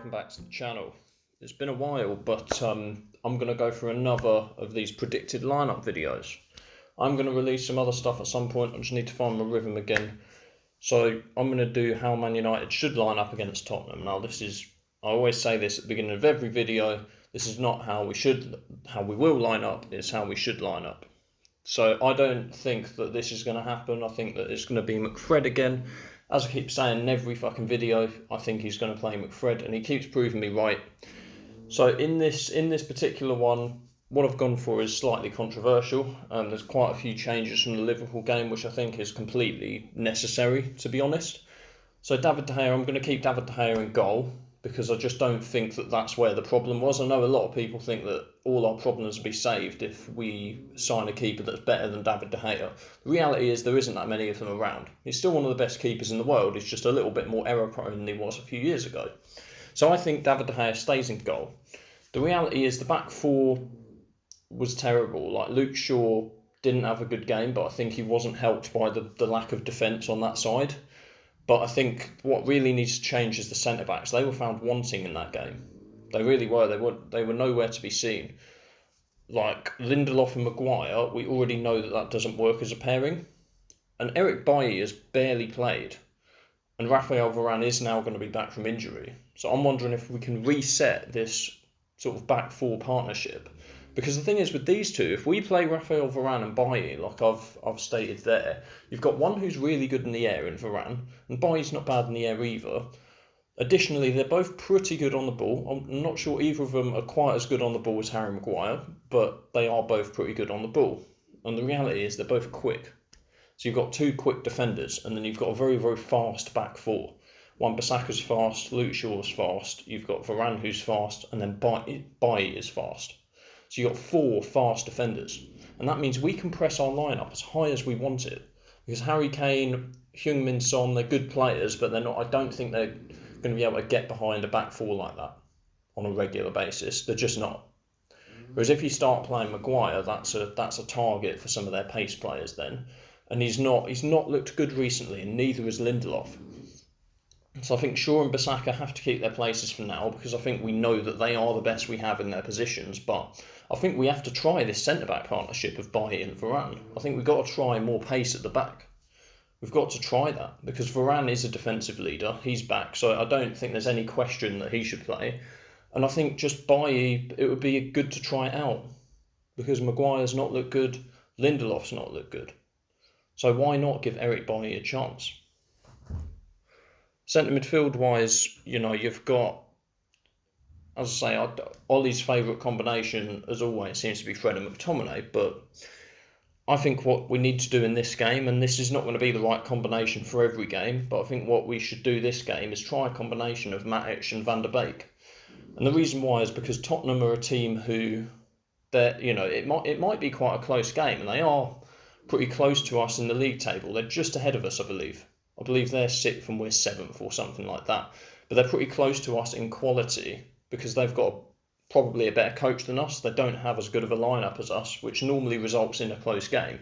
welcome back to the channel. It's been a while, but I'm going to go for another of these predicted lineup videos. I'm going to release some other stuff at some point. I just need to find my rhythm again. So I'm going to do how Man United should line up against Tottenham. Now I always say this at the beginning of every video, this is not how we will line up, it's how we should line up. So I don't think that this is going to happen. I think that it's going to be McFred again. As I keep saying in every fucking video, I think he's going to play McFred, and he keeps proving me right. So in this particular one, what I've gone for is slightly controversial. There's quite a few changes from the Liverpool game, which I think is completely necessary, to be honest. So David De Gea, I'm going to keep David De Gea in goal, because I just don't think that that's where the problem was. I know a lot of people think that all our problems will be saved if we sign a keeper that's better than David De Gea. The reality is there isn't that many of them around. He's still one of the best keepers in the world. He's just a little bit more error prone than he was a few years ago. So I think David De Gea stays in goal. The reality is the back four was terrible. Like, Luke Shaw didn't have a good game, but I think he wasn't helped by the lack of defence on that side. But I think what really needs to change is the centre-backs. They were found wanting in that game. They really were. They were nowhere to be seen. Like, Lindelof and Maguire, we already know that doesn't work as a pairing. And Eric Bailly has barely played. And Raphael Varane is now going to be back from injury. So I'm wondering if we can reset this sort of back four partnership. Because the thing is, with these two, if we play Raphael Varane and Bailly, like I've stated there, you've got one who's really good in the air in Varane, and Bailly's not bad in the air either. Additionally, they're both pretty good on the ball. I'm not sure either of them are quite as good on the ball as Harry Maguire, but they are both pretty good on the ball. And the reality is they're both quick. So you've got two quick defenders, and then you've got a very, very fast back four. Wan-Bissaka's fast, Luke Shaw's fast, you've got Varane who's fast, and then Bailly is fast. So you've got four fast defenders. And that means we can press our line-up as high as we want it. Because Harry Kane, Heung-min Son, they're good players, but I don't think they're going to be able to get behind a back four like that on a regular basis. They're just not. Whereas if you start playing Maguire, that's a target for some of their pace players then. And he's not looked good recently, and neither has Lindelof. So I think Shaw and Bissaka have to keep their places for now, because I think we know that they are the best we have in their positions. But I think we have to try this centre-back partnership of Bailly and Varane. I think we've got to try more pace at the back. We've got to try that, because Varane is a defensive leader. He's back, so I don't think there's any question that he should play. And I think just Bailly, it would be good to try it out, because Maguire's not looked good, Lindelof's not looked good. So why not give Eric Bailly a chance? Centre midfield-wise, you've got, as I say, Ollie's favourite combination, as always, seems to be Fred and McTominay, but I think what we need to do in this game, and this is not going to be the right combination for every game, but I think what we should do this game is try a combination of Matic and Van der Beek. And the reason why is because Tottenham are a team who, it might be quite a close game, and they are pretty close to us in the league table. They're just ahead of us, I believe. I believe they're 6th and we're 7th or something like that. But they're pretty close to us in quality, because they've got probably a better coach than us. They don't have as good of a lineup as us, which normally results in a close game.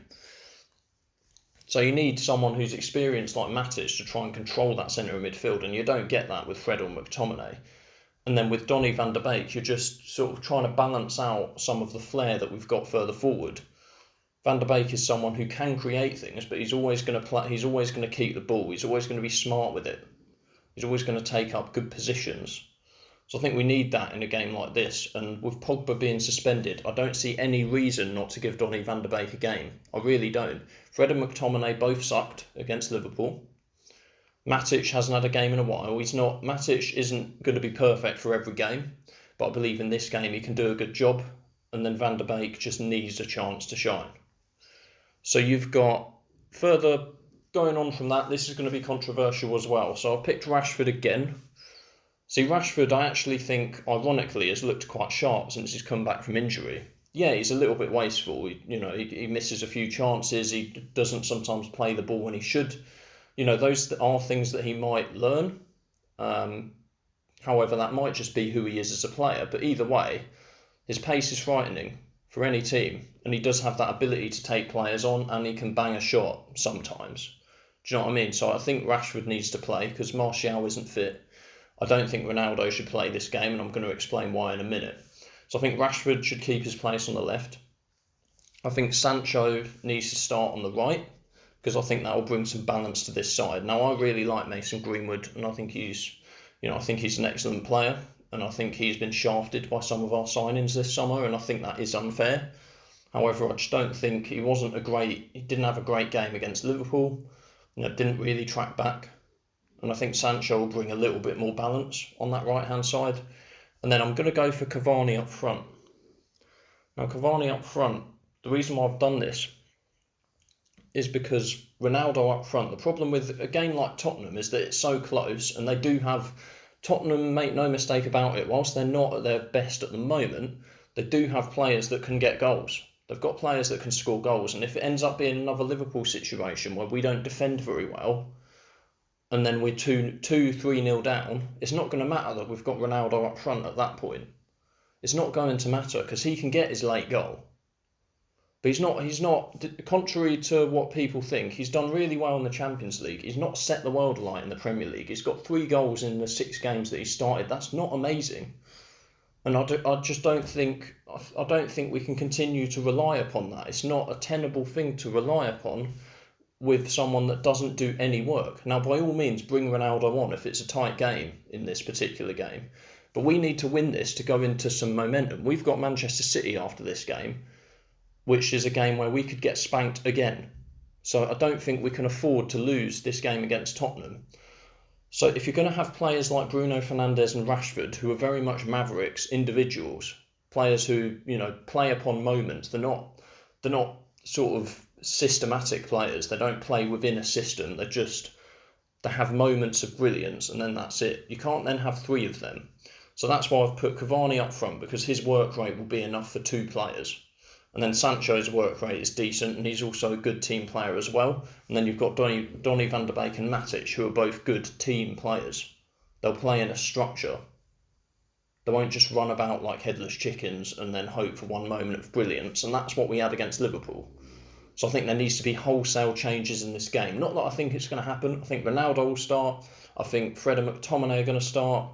So you need someone who's experienced like Matic to try and control that centre of midfield, and you don't get that with Fred or McTominay. And then with Donny van der Beek, you're just sort of trying to balance out some of the flair that we've got further forward. Van der Beek is someone who can create things, but he's always going to keep the ball. He's always going to be smart with it. He's always going to take up good positions. So I think we need that in a game like this. And with Pogba being suspended, I don't see any reason not to give Donny van der Beek a game. I really don't. Fred and McTominay both sucked against Liverpool. Matic hasn't had a game in a while. Matic isn't going to be perfect for every game, but I believe in this game he can do a good job. And then Van der Beek just needs a chance to shine. So you've got, further going on from that, this is going to be controversial as well. So I've picked Rashford again. See, Rashford, I actually think, ironically, has looked quite sharp since he's come back from injury. Yeah, he's a little bit wasteful. He misses a few chances. He doesn't sometimes play the ball when he should. Those are things that he might learn. However, that might just be who he is as a player. But either way, his pace is frightening for any team, and he does have that ability to take players on, and he can bang a shot sometimes. Do you know what I mean? So I think Rashford needs to play, because Martial isn't fit. I don't think Ronaldo should play this game, and I'm going to explain why in a minute. So I think Rashford should keep his place on the left. I think Sancho needs to start on the right, because I think that will bring some balance to this side. Now, I really like Mason Greenwood, and I think he's an excellent player, and I think he's been shafted by some of our signings this summer, and I think that is unfair. However, I just don't think he didn't have a great game against Liverpool, didn't really track back, and I think Sancho will bring a little bit more balance on that right-hand side. And then I'm going to go for Cavani up front. Now, Cavani up front, the reason why I've done this is because Ronaldo up front, the problem with a game like Tottenham is that it's so close, and Tottenham, make no mistake about it, whilst they're not at their best at the moment, they do have players that can get goals. They've got players that can score goals, and if it ends up being another Liverpool situation where we don't defend very well, and then we're 3-0 down, it's not going to matter that we've got Ronaldo up front at that point. It's not going to matter, because he can get his late goal. But he's not, contrary to what people think, he's done really well in the Champions League. He's not set the world alight in the Premier League. He's got 3 goals in the 6 games that he started. That's not amazing. And I don't think we can continue to rely upon that. It's not a tenable thing to rely upon with someone that doesn't do any work. Now, by all means, bring Ronaldo on if it's a tight game in this particular game. But we need to win this to go into some momentum. We've got Manchester City after this game, which is a game where we could get spanked again. So I don't think we can afford to lose this game against Tottenham. So if you're going to have players like Bruno Fernandes and Rashford, who are very much mavericks, individuals, players who, play upon moments, they're not sort of systematic players. They don't play within a system. They have moments of brilliance, and then that's it. You can't then have 3 of them. So that's why I've put Cavani up front, because his work rate will be enough for 2 players. And then Sancho's work rate is decent, and he's also a good team player as well. And then you've got Donny van der Beek and Matic, who are both good team players. They'll play in a structure. They won't just run about like headless chickens and then hope for one moment of brilliance. And that's what we had against Liverpool. So I think there needs to be wholesale changes in this game. Not that I think it's going to happen. I think Ronaldo will start. I think Fred and McTominay are going to start.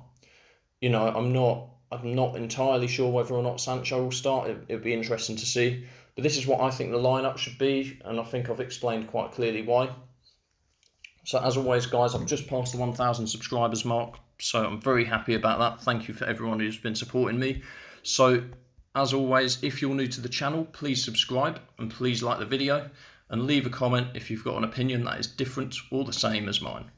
I'm not entirely sure whether or not Sancho will start. It'd be interesting to see. But this is what I think the lineup should be, and I think I've explained quite clearly why. So as always, guys, I've just passed the 1,000 subscribers mark, so I'm very happy about that. Thank you for everyone who's been supporting me. So as always, if you're new to the channel, please subscribe and please like the video and leave a comment if you've got an opinion that is different or the same as mine.